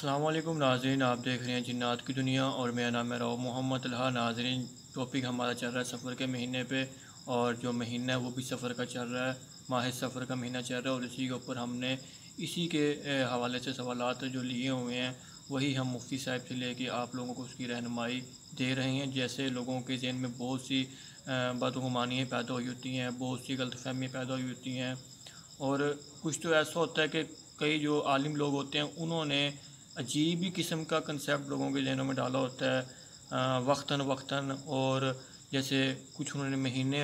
अस्सलाम वालेकुम नाज़रीन, आप देख रहे हैं जिन्नात की दुनिया और मेरा नाम है रऊफ़ मोहम्मद तलहा। नाज़रीन, टॉपिक हमारा चल रहा है सफ़र के महीने पे, और जो महीना है वो भी सफ़र का चल रहा है। माह सफ़र का महीना चल रहा है और इसी के ऊपर हमने इसी के हवाले से सवालात जो लिए हुए हैं वही हम मुफ्ती साहब से लेके आप लोगों को उसकी रहनुमाई दे रहे हैं। जैसे लोगों के ज़हन में बहुत सी बदगुमानियाँ पैदा हुई होती हैं, बहुत सी गलतफ़हमियाँ पैदा हुई होती हैं, और कुछ तो ऐसा होता है कि कई जो आलिम लोग होते हैं उन्होंने अजीब ही किस्म का कंसेप्ट लोगों के ज़हनों में डाला होता है वक्तन वक्तन। और जैसे कुछ उन्होंने महीने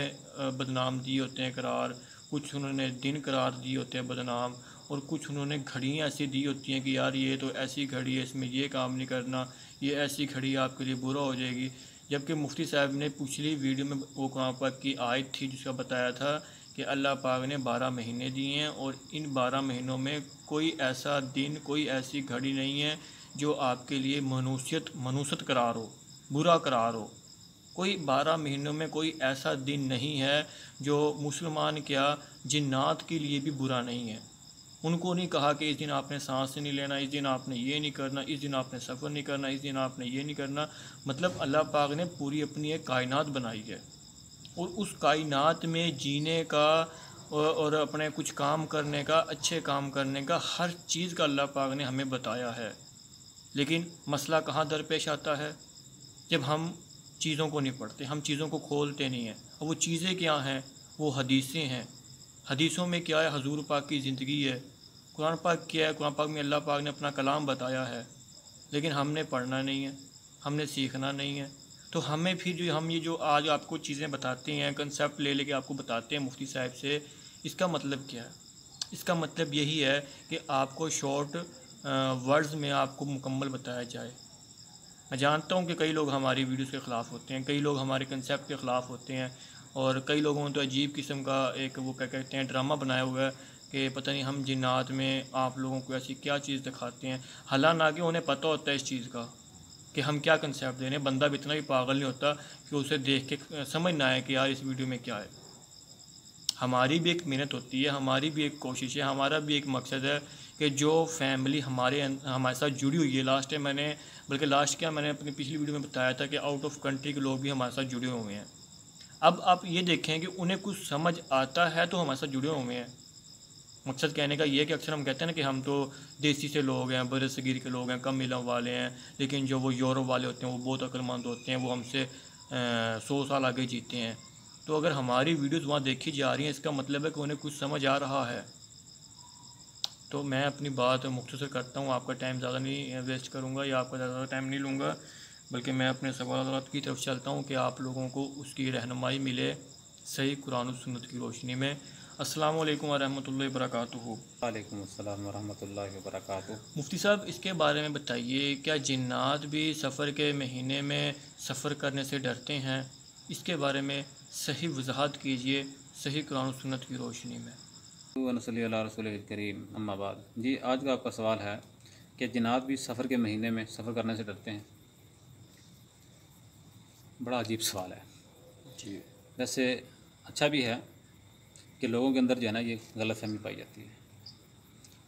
बदनाम दिए होते हैं करार, कुछ उन्होंने दिन करार दिए होते हैं बदनाम, और कुछ उन्होंने घड़ियाँ ऐसी दी होती हैं कि यार ये तो ऐसी घड़ी है, इसमें ये काम नहीं करना, ये ऐसी घड़ी आपके लिए बुरा हो जाएगी। जबकि मुफ्ती साहब ने पिछली वीडियो में वो कुरान पाक की आयत थी जिसका बताया था कि अल्लाह पाक ने 12 महीने दिए हैं और इन 12 महीनों में कोई ऐसा दिन, कोई ऐसी घड़ी नहीं है जो आपके लिए मनुष्यत करार हो, बुरा करार हो। कोई 12 महीनों में कोई ऐसा दिन नहीं है जो मुसलमान क्या जिन्नात के लिए भी बुरा नहीं है। उनको नहीं कहा कि इस दिन आपने सांस नहीं लेना, इस दिन आपने ये नहीं करना, इस दिन आपने सफ़र नहीं करना, इस दिन आपने ये नहीं करना। मतलब अल्लाह पाक ने पूरी अपनी एक कायनात बनाई है और उस कायनात में जीने का और अपने कुछ काम करने का, अच्छे काम करने का, हर चीज़ का अल्लाह पाक ने हमें बताया है। लेकिन मसला कहाँ दरपेश आता है? जब हम चीज़ों को नहीं पढ़ते, हम चीज़ों को खोलते नहीं हैं। और वो चीज़ें क्या हैं? वो हदीसें हैं। हदीसों में क्या है? हजूर पाक की ज़िंदगी है। कुरान पाक क्या है? कुरान पाक में अल्लाह पाक ने अपना कलाम बताया है, लेकिन हमने पढ़ना नहीं है, हमने सीखना नहीं है। तो हमें फिर जो हम ये जो आज आपको चीज़ें बताते हैं, कंसेप्ट ले लेके आपको बताते हैं मुफ्ती साहब से, इसका मतलब क्या है? इसका मतलब यही है कि आपको शॉर्ट वर्ड्स में आपको मुकम्मल बताया जाए। मैं जानता हूँ कि कई लोग हमारी वीडियोस के ख़िलाफ़ होते हैं, कई लोग हमारे कंसेप्ट के ख़िलाफ़ होते हैं, और कई लोगों ने तो अजीब किस्म का एक वो क्या कहते हैं ड्रामा बनाया हुआ है कि पता नहीं हम जिन्नात में आप लोगों को ऐसी क्या चीज़ दिखाते हैं। हालांकि उन्हें पता होता है इस चीज़ का कि हम क्या कंसेप्ट दे रहे हैं। बंदा भी इतना भी पागल नहीं होता कि उसे देख के समझ ना आए कि यार इस वीडियो में क्या है। हमारी भी एक मेहनत होती है, हमारी भी एक कोशिश है, हमारा भी एक मकसद है कि जो फैमिली हमारे साथ जुड़ी हुई है, लास्ट टाइम मैंने, बल्कि लास्ट क्या, मैंने अपनी पिछली वीडियो में बताया था कि आउट ऑफ कंट्री के लोग भी हमारे साथ जुड़े हुए हैं। अब आप ये देखें कि उन्हें कुछ समझ आता है तो हमारे साथ जुड़े हुए हैं। मकसद कहने का ये है कि अक्सर हम कहते हैं ना कि हम तो देसी से लोग हैं, बरसगीर के लोग हैं, कम इलम वाले हैं, लेकिन जो वो यूरोप वाले होते हैं वो बहुत अक्लमंद होते हैं, वो हमसे 100 साल आगे जीते हैं। तो अगर हमारी वीडियोज़ वहाँ देखी जा रही हैं, इसका मतलब है कि उन्हें कुछ समझ आ रहा है। तो मैं अपनी बात मुख्तसर करता हूँ, आपका टाइम ज़्यादा नहीं वेस्ट करूँगा या आपका ज़्यादा टाइम नहीं लूँगा, बल्कि मैं अपने सवालात की तरफ चलता हूँ कि आप लोगों को उसकी रहनुमाई मिले सही कुरान और सुन्नत की रोशनी में। अस्सलाम वालेकुम वरहमतुल्लाहि वबरकातुहू। वालेकुम अस्सलाम वरहमतुल्लाहि वबरकातुहू। मुफ्ती साहब, इसके बारे में बताइए, क्या जिन्नात भी सफ़र के महीने में सफ़र करने से डरते हैं? इसके बारे में सही वजाहत कीजिए सही कुरान और सुन्नत की रोशनी में। नसल्ली अला रसूलिल करीम, अम्मा बाद। जी, आज का आपका सवाल है कि जिन्नात भी सफ़र के महीने में सफ़र करने से डरते हैं। बड़ा अजीब सवाल है। जी। वैसे अच्छा भी है कि लोगों के अंदर जो है ना ये गलतफ़हमी पाई जाती है।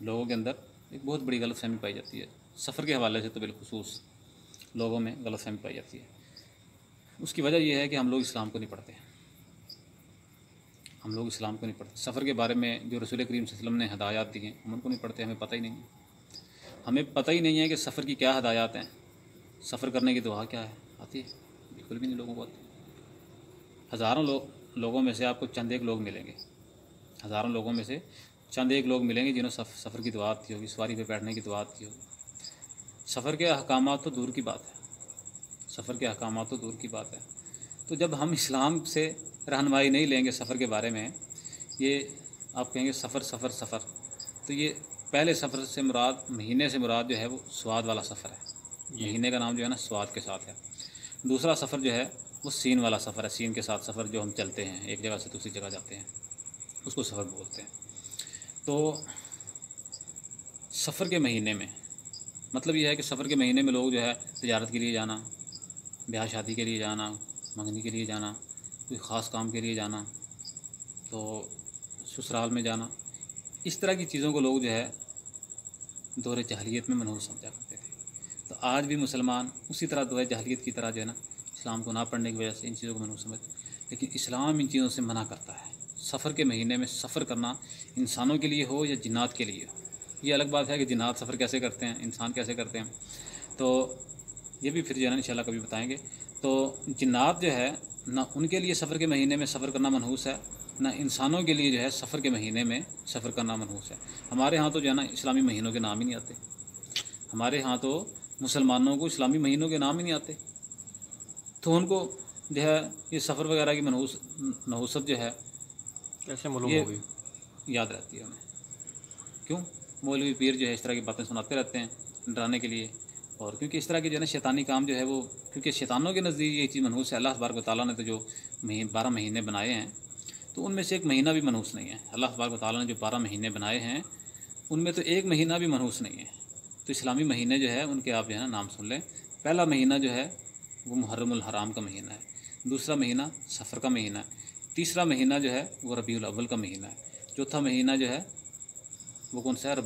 लोगों के अंदर एक बहुत बड़ी गलतफ़हमी पाई जाती है, सफ़र के हवाले से तो बिलखुसूस लोगों में गलतफ़हमी पाई जाती है। उसकी वजह यह है कि हम लोग इस्लाम को नहीं पढ़ते। हम लोग इस्लाम को नहीं पढ़ते। सफ़र के बारे में जो रसूल करीम सल्लल्लाहु अलैहि वसल्लम ने हदायत दी हैं हम उनको नहीं पढ़ते, हमें पता ही नहीं है। हमें पता ही नहीं है कि सफ़र की क्या हदायत हैं, सफ़र करने की दुआ क्या है, आती है? बिल्कुल भी नहीं लोगों को आती। हज़ारों लोगों में से आपको चंद एक लोग मिलेंगे, हज़ारों लोगों में से चंद एक लोग मिलेंगे जिन्होंने सफ़र की दुआ की होगी, सवारी पे बैठने की दुआ की होगी। सफ़र के अहकामात तो दूर की बात है, सफ़र के अहकामात तो दूर की बात है। तो जब हम इस्लाम से रहनुमाई नहीं लेंगे सफ़र के बारे में, ये आप कहेंगे सफ़र सफ़र सफ़र, तो ये पहले सफ़र से मुराद, महीने से मुराद जो है वो स्वाद वाला सफ़र है। जी। महीने का नाम जो है ना स्वाद के साथ है। दूसरा सफ़र जो है वो सीन वाला सफ़र है, सीन के साथ सफ़र जो हम चलते हैं, एक जगह से दूसरी जगह जाते हैं, उसको सफ़र बोलते हैं। तो सफ़र के महीने में मतलब ये है कि सफ़र के महीने में लोग जो है तिजारत के लिए जाना, ब्याह शादी के लिए जाना, मंगनी के लिए जाना, कोई ख़ास काम के लिए जाना, तो ससुराल में जाना, इस तरह की चीज़ों को लोग जो है दौर जहलियत में मनहूस समझा करते थे। आज भी मुसलमान उसी तरह जो है जहलियत की तरह जो है ना, इस्लाम को ना पढ़ने की वजह से इन चीज़ों को मनहूस समझते, लेकिन इस्लाम इन चीज़ों से मना करता है। सफ़र के महीने में सफ़र करना इंसानों के लिए हो या जिन्नात के लिए हो, ये अलग बात है कि जिन्नात सफ़र कैसे करते हैं, इंसान कैसे करते हैं, तो ये भी फिर जो है ना इंशाल्लाह कभी बताएंगे। तो जिन्नात जो है ना, उनके लिए सफ़र के महीने में सफ़र करना मनहूस है, ना इंसानों के लिए जो है सफ़र के महीने में सफ़र करना मनहूस है। हमारे यहाँ तो जो है ना इस्लामी महीनों के नाम ही नहीं आते, हमारे यहाँ तो मुसलमानों को इस्लामी महीनों के नाम ही नहीं आते, तो उनको जो है ये सफ़र वगैरह की नहूसत जो है कैसे मालूम ये होगी? याद रहती है उन्हें। क्यों? मौलवी पीर जो है इस तरह की बातें सुनाते रहते हैं डराने के लिए, और क्योंकि इस तरह के जो है ना शैतानी काम जो है वो, क्योंकि शैतानों के नज़दीक ये चीज़ मनहूस है। अल्लाह तबारक व तआला ने तो जो 12 महीने बनाए हैं, तो उनमें से एक महीना भी मनहूस नहीं है। अल्लाह तबारक व तआला ने जो 12 महीने बनाए हैं, उनमें तो एक महीना भी मनहूस नहीं है। तो इस्लामी महीने जो है उनके आप जो है ना नाम सुन लें। पहला महीना जो है वो मुहर्रमुल हराम का महीना है, दूसरा महीना सफ़र का महीना है, तीसरा महीना जो है वो रबीउल अव्वल का महीना है, चौथा महीना जो है वो कौन सा है,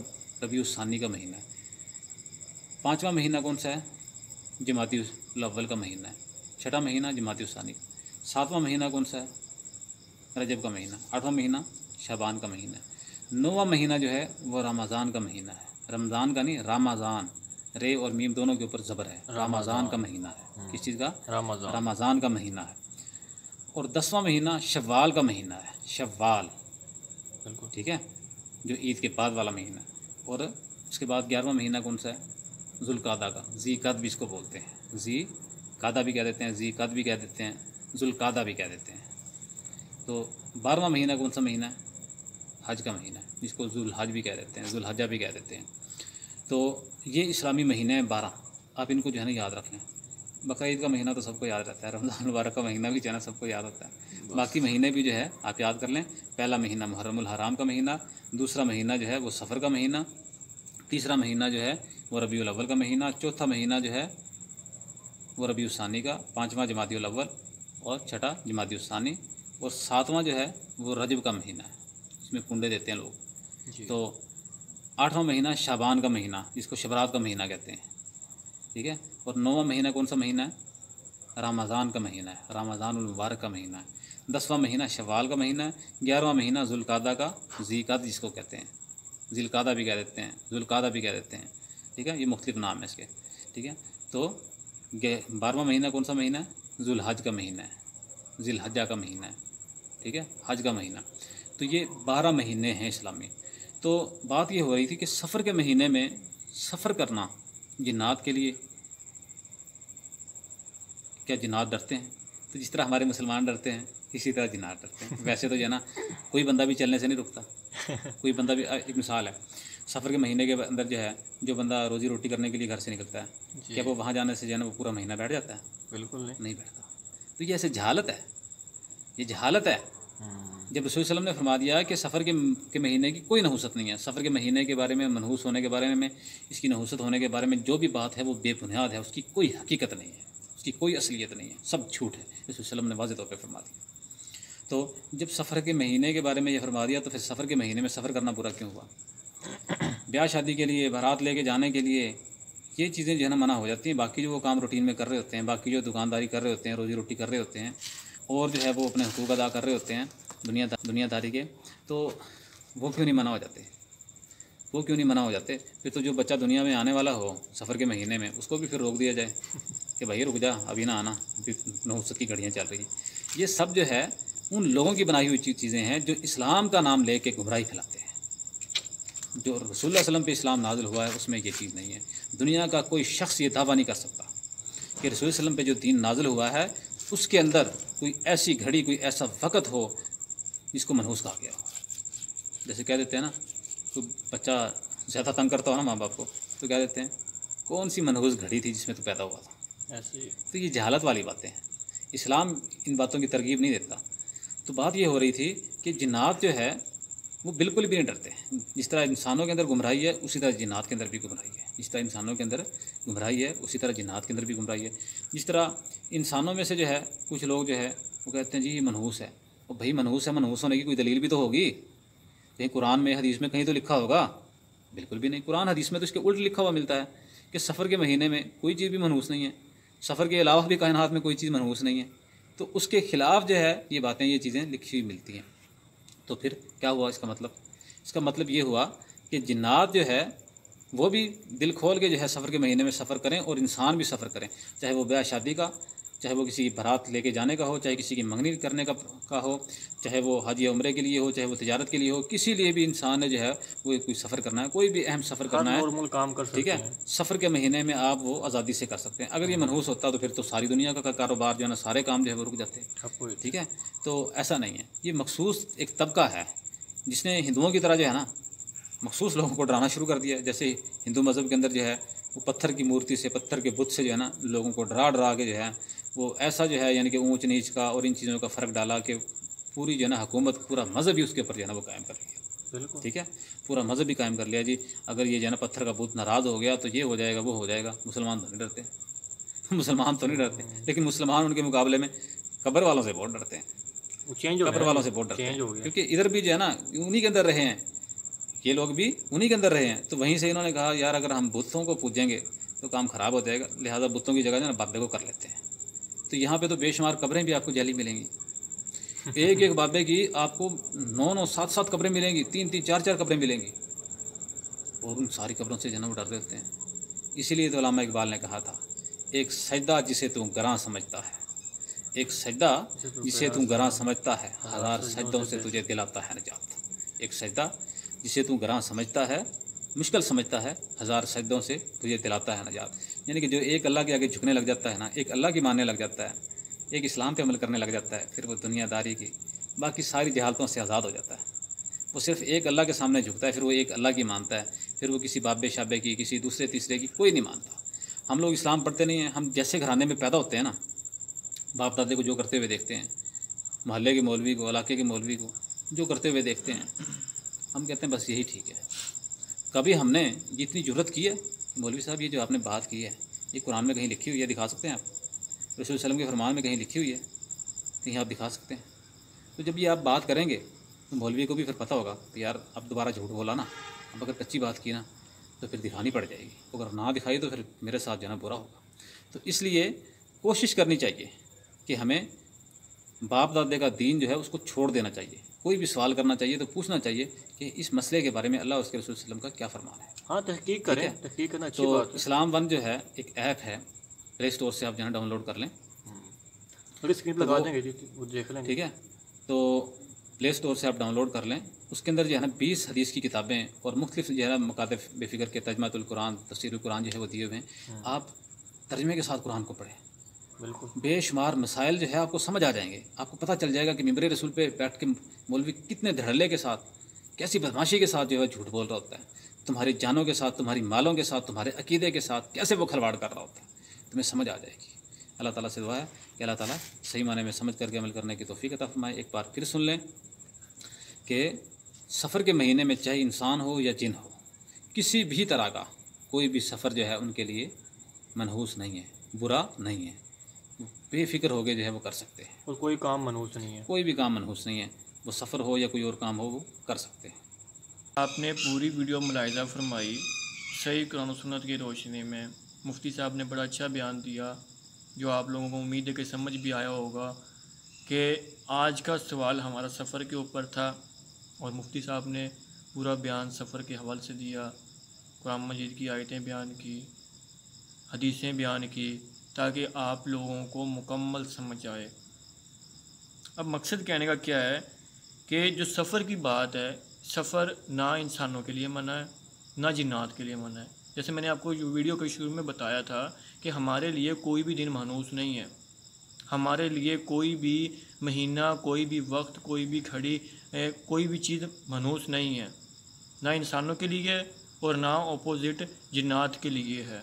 रबीउल सानी का महीना है, पाँचवा महीना कौन सा है, जमातिउल अव्वल का महीना है, छठा महीना जमातिउल सानी, सातवां महीना कौन सा है, रजब का महीना, आठवां महीना शाबान का महीना है, नौवां महीना जो है वो रमज़ान का महीना है, रमज़ान का नहीं, रामाज़ान, रे और मीम दोनों के ऊपर ज़बर है, रमज़ान का महीना है। किस चीज़ का? रमज़ान का महीना है। और 10वां महीना शव्वाल का महीना है, शव्वाल, बिल्कुल ठीक है, जो ईद के बाद वाला महीना है। और उसके बाद 11वां महीना कौन सा है, जुल्कादा का, जी कद भी इसको बोलते हैं, जी कादा भी कह देते हैं, जी कद भी कह देते हैं, जुल्कादा भी कह देते हैं। तो 12वां महीना कौन सा महीना है, हज का महीना है, जिसको जुल हज भी कह देते हैं, जुल हज्जा भी कह देते हैं। तो ये इस्लामी महीने हैं 12, आप इनको जो है ना याद रख लें। बकरा ईद का महीना तो सबको याद रहता है, रमज़ान मुबारक का महीना भी जो है ना सबको याद होता है, बाकी महीने भी जो है आप याद कर लें। पहला महीना मुहर्रमुल हराम का महीना, दूसरा महीना जो है वो सफ़र का महीना, तीसरा महीना जो है वो रबीउल अव्वल का महीना, चौथा महीना जो है वो रबीउल सानी का, पाँचवां जमातिउल अव्वल और छठा जमातिउल सानी, और सातवां जो है वो रजब का महीना है, इसमें कुंडे देते हैं लोग। तो 8वां महीना शाबान का महीना, जिसको शबरात का महीना कहते हैं, ठीक है। और 9वां महीना कौन सा महीना है, रमज़ान का महीना है, रमज़ानुल मुबारक का महीना है। 10वां महीना शवाल का महीना है। 11वां महीना जुल्कादा का, ज़ीक़ाद जिसको कहते हैं, ज़िलकादा भी कह देते हैं, जुल्कादा भी कह देते हैं, ठीक है, ये मुख्तलिफ नाम है इसके, ठीक है। तो 12वां महीना कौन सा महीना है, जुल्हज का महीना है, ज़िलहज्जा का महीना है, ठीक है, हज का महीना। तो ये 12 महीने हैं इस्लामी। तो बात ये हो रही थी कि सफ़र के महीने में सफ़र करना जिन्नात के लिए, क्या जिन्नात डरते हैं? तो जिस तरह हमारे मुसलमान डरते हैं इसी तरह जिन्नात डरते हैं। वैसे तो जो है ना कोई बंदा भी चलने से नहीं रुकता, कोई बंदा भी, एक मिसाल है, सफ़र के महीने के अंदर जो है जो बंदा रोज़ी रोटी करने के लिए घर से निकलता है, क्या वो वहाँ जाने से जो है ना वो पूरा महीना बैठ जाता है? बिल्कुल नहीं बैठता। तो ये ऐसे जहालत है, ये जहालत है। जब रसूल सल्लल्लाहु अलैहि वसल्लम ने फरमा दिया कि सफ़र के महीने की कोई नहूसत नहीं है, सफ़र के महीने के बारे में, मनहूस होने के बारे में, इसकी नहूसत होने के बारे में जो भी बात है वो बेबुनियाद है, उसकी कोई हकीकत नहीं है, उसकी कोई असलियत नहीं है, सब झूठ है, रसूल सल्लल्लाहु अलैहि वसल्लम ने वाज़ेह तौर पर फरमा दिया। तो जब सफ़र के महीने के बारे में ये फरमा दिया तो फिर सफ़र के महीने में सफ़र करना बुरा क्यों हुआ? ब्याह शादी के लिए, बारात लेके जाने के लिए ये चीज़ें जो है ना मना हो जाती हैं। बाकी जो वो काम रूटीन में कर रहे होते हैं, बाकी जो दुकानदारी कर रहे होते हैं, रोज़ी रोटी कर रहे होते हैं, और जो है वो अपने हुकूक अदा कर रहे होते हैं दुनियादारी के, तो वो क्यों नहीं मना हो जाते? वो क्यों नहीं मना हो जाते? फिर तो जो बच्चा दुनिया में आने वाला हो सफ़र के महीने में, उसको भी फिर रोक दिया जाए कि भाई रुक जा, अभी ना आना, नहुसत की घड़ियाँ चल रही हैं। ये सब जो है उन लोगों की बनाई हुई चीज़ें हैं जो इस्लाम का नाम ले कर गुमराही फैलाते हैं। जो रसूलुल्लाह सल्लल्लाहु अलैहि वसल्लम पे इस्लाम नाजिल हुआ है उसमें ये चीज़ नहीं है। दुनिया का कोई शख्स ये दावा नहीं कर सकता कि रसूलुल्लाह सल्लल्लाहु अलैहि वसल्लम पे जो दीन नाजिल हुआ है उसके अंदर कोई ऐसी घड़ी, कोई ऐसा वक़्त हो जिसको मनहूस कहा गया हो। जैसे कह देते हैं ना, कोई बच्चा ज़्यादा तंग करता हो ना माँ बाप को, तो कह देते हैं कौन सी मनहूस घड़ी थी जिसमें तो पैदा हुआ था। ऐसे तो ये जहालत वाली बातें हैं, इस्लाम इन बातों की तरगीब नहीं देता। तो बात ये हो रही थी कि जिन्नात जो है वो बिल्कुल भी नहीं डरते। जिस तरह इंसानों के अंदर गुमराही है उसी तरह जिन्नात के अंदर भी गुमराही है। जिस तरह इंसानों के अंदर गुमराही है उसी तरह जिन्नात के अंदर भी गुमराही है। जिस तरह इंसानों में से जो है कुछ लोग जो है वो कहते हैं जी ये मनहूस है। और भाई मनहूस है, मनहूस होने की कोई दलील भी तो होगी, कहीं कुरान में, हदीस में कहीं तो लिखा होगा? बिल्कुल भी नहीं। कुरान हदीस में तो इसके उल्ट लिखा हुआ मिलता है कि सफ़र के महीने में कोई चीज़ भी मनहूस नहीं है, सफ़र के अलावा भी कायनात में कोई चीज़ मनहूस नहीं है, तो उसके ख़िलाफ़ जो है ये बातें, ये चीज़ें लिखी हुई मिलती हैं। तो फिर क्या हुआ इसका मतलब? इसका मतलब ये हुआ कि जिन्नात जो है वो भी दिल खोल के जो है सफ़र के महीने में सफ़र करें, और इंसान भी सफ़र करें, चाहे वो ब्याह शादी का, चाहे वो किसी की बारात लेके जाने का हो, चाहे किसी की मंगनी करने का हो, चाहे वो हज या उम्रे के लिए हो, चाहे वो तिजारत के लिए हो, किसी लिए भी इंसान ने जो है वो कोई सफ़र करना है, कोई भी अहम सफ़र हर करना है, नॉर्मल काम कर ठीक सकते है, हैं। सफ़र के महीने में आप वो आज़ादी से कर सकते हैं। अगर ये मनहूस होता तो फिर तो सारी दुनिया का कारोबार जो है ना, सारे काम जो है वो रुक जाते हैं, ठप हुए थे। ठीक है। तो ऐसा नहीं है, ये मखसूस एक तबका है जिसने हिंदुओं की तरह जो है ना मखसूस लोगों को डराना शुरू कर दिया। जैसे हिंदू मज़हब के अंदर जो है वो पत्थर की मूर्ति से, पत्थर के बुत से जो है ना लोगों को डरा डरा के जो है वो ऐसा जो है यानी कि ऊंच नीच का और इन चीज़ों का फ़र्क डाला कि पूरी जो है ना हुकूमत, पूरा मज़हब ही उसके ऊपर जो है ना वो कायम कर लिया, बिल्कुल। ठीक है, पूरा मज़हब ही कायम कर लिया जी। अगर ये जो है ना पत्थर का बुत नाराज़ हो गया तो ये हो जाएगा, वो हो जाएगा। मुसलमान तो नहीं डरते मुसलमान तो नहीं डरते, लेकिन मुसलमान उनके मुकाबले में कब्र वालों से बहुत डरते हैं, वो चेंज हो कब्र गया, वालों से बहुत डरते चेंज हो हैं, गया। क्योंकि इधर भी जो है ना उन्हीं के अंदर रहे हैं, ये लोग भी उन्हीं के अंदर रहे हैं। तो वहीं से इन्होंने कहा यार अगर हम बुतों को पूजेंगे तो काम ख़राब हो जाएगा, लिहाजा बुतों की जगह जो है ना बाबे को कर लेते हैं। तो यहाँ पे तो बेशुमार कब्रें भी आपको जाली मिलेंगी, एक एक बाबे की आपको 9-9, 7-7 कब्रें मिलेंगी, 3-3, 4-4 कब्रें मिलेंगी, और उन सारी कब्रों से जो है ना वो डर देते हैं। इसीलिए तो अल्लामा इकबाल ने कहा था, एक सजदा जिसे तू गरां समझता है, एक सजदा जिसे तू गरां समझता है, हज़ार सजदों से तुझे दिलाता है निजात। एक सजदा जिसे तू गरां समझता है, मुश्किल समझता है, हज़ार सजदों से तुझे दिलाता है निजात। यानी कि जो एक अल्लाह के आगे झुकने लग जाता है ना, एक अल्लाह की मानने लग जाता है, एक इस्लाम पे अमल करने लग जाता है, फिर वो दुनियादारी की बाकी सारी जहालतों से आज़ाद हो जाता है। वो सिर्फ एक अल्लाह के सामने झुकता है, फिर वो एक अल्लाह की मानता है, फिर वो किसी बाबे शाबे की, किसी दूसरे तीसरे की कोई नहीं मानता। हम लोग इस्लाम पढ़ते नहीं हैं, हम जैसे घराने में पैदा होते हैं ना, बाप दादे को जो करते हुए देखते हैं, मोहल्ले के मौलवी को, इलाके के मौलवी को जो करते हुए देखते हैं, हम कहते हैं बस यही ठीक है। कभी हमने ये इतनी जुर्रत की है, मौलवी साहब ये जो आपने बात की है ये कुरान में कहीं लिखी हुई है, दिखा सकते हैं आप? रसूल सल्लल्लाहु अलैहि वसल्लम के फरमान में कहीं लिखी हुई है? कहीं आप दिखा सकते हैं? तो जब ये आप बात करेंगे तो मौलवी को भी फिर पता होगा कि यार अब दोबारा झूठ बोला ना, अब अगर कच्ची बात की ना तो फिर दिखानी पड़ जाएगी, अगर ना दिखाई तो फिर मेरे साथ जाना बुरा होगा। तो इसलिए कोशिश करनी चाहिए कि हमें बाप दादे का दीन जो है उसको छोड़ देना चाहिए। कोई भी सवाल करना चाहिए तो पूछना चाहिए कि इस मसले के बारे में अल्लाह उसके रसूल सल्लल्लाहु अलैहि वसल्लम का क्या फरमान है। हाँ, तहकीक ठीक करें, है, तहकीक करना अच्छी तो बात है। इस्लाम वन जो है एक ऐप है, प्ले स्टोर से आप जो है डाउनलोड कर लें, थोड़ी स्क्रीन पर तो लगा वो देंगे जी, वो देख लेंगे। ठीक है, तो प्ले स्टोर से आप डाउनलोड कर लें। उसके अंदर जो है ना 20 हदीस की किताबें और मुख्तलिफ जो है ना मुकातिब बेफ़िक्र के तर्जमातुल कुरान, तफसीरुल कुरान जो है वो दिए हुए हैं। आप तर्जमे के साथ कुरान को पढ़ें, बिल्कुल। बेशुमार मसाइल जो है आपको समझ आ जाएंगे। आपको पता चल जाएगा कि मिंबर रसूल पे बैठ के मौलवी कितने धड़ल्ले के साथ, कैसी बदमाशी के साथ जो है झूठ बोल रहा होता है, तुम्हारी जानों के साथ, तुम्हारी मालों के साथ, तुम्हारे अकीदे के साथ कैसे वो खिलवाड़ कर रहा होता है, तुम्हें समझ आ जाएगी। अल्लाह ताला से दुआ है कि अल्लाह ताला सही माने में समझ करके अमल करने की तौफीक अता फरमाए। एक बार फिर सुन लें कि सफ़र के महीने में चाहे इंसान हो या जिन हो, किसी भी तरह का कोई भी सफ़र जो है उनके लिए मनहूस नहीं है, बुरा नहीं है, बेफिक्र हो गए जो है वो कर सकते हैं। और कोई काम मनहूस नहीं है। कोई भी काम मनहूस नहीं है, वो सफ़र हो या कोई और काम हो वो कर सकते हैं। आपने पूरी वीडियो मुलाहिज़ा फरमाई, सही कुरान और सुन्नत की रोशनी में मुफ्ती साहब ने बड़ा अच्छा बयान दिया, जो आप लोगों को उम्मीद है कि समझ भी आया होगा कि आज का सवाल हमारा सफ़र के ऊपर था, और मुफ्ती साहब ने पूरा बयान सफ़र के हवाले से दिया, कुरान मजीद की आयतें बयान की, हदीसें बयान की, ताकि आप लोगों को मुकम्मल समझ आए। अब मकसद कहने का क्या है कि जो सफ़र की बात है, सफ़र ना इंसानों के लिए मना है ना जिन्नात के लिए मना है। जैसे मैंने आपको वीडियो के शुरू में बताया था कि हमारे लिए कोई भी दिन मनहूस नहीं है, हमारे लिए कोई भी महीना, कोई भी वक्त, कोई भी घड़ी, कोई भी चीज़ मनहूस नहीं है, ना इंसानों के लिए और ना अपोजिट जिन्नात के लिए है।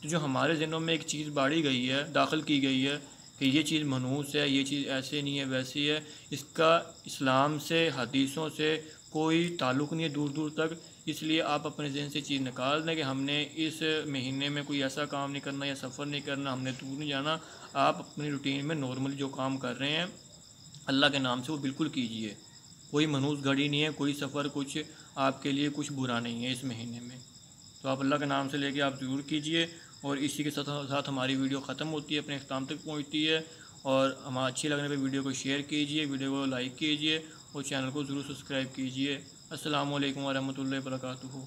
तो जो हमारे ज़हनों में एक चीज़ बाड़ी गई है, दाखिल की गई है कि ये चीज़ मनहूस है, ये चीज़ ऐसे नहीं है, वैसी है, इसका इस्लाम से, हदीसों से कोई ताल्लुक़ नहीं है दूर दूर तक। इसलिए आप अपने जहन से चीज़ निकाल दें कि हमने इस महीने में कोई ऐसा काम नहीं करना या सफ़र नहीं करना, हमने दूर नहीं जाना। आप अपनी रूटीन में नॉर्मली जो काम कर रहे हैं अल्लाह के नाम से वो बिल्कुल कीजिए। कोई मनहूस घड़ी नहीं है, कोई सफ़र कुछ आपके लिए कुछ बुरा नहीं है इस महीने में। तो आप अल्लाह के नाम से लेके आप ज़रूर कीजिए। और इसी के साथ हमारी वीडियो ख़त्म होती है, अपने अख्ताम तक पहुँचती है। और हम अच्छी लगने पर वीडियो को शेयर कीजिए, वीडियो को लाइक कीजिए और चैनल को ज़रूर सब्सक्राइब कीजिए। अस्सलामु अलैकुम वरहमतुल्लाहि वबरकातुहू।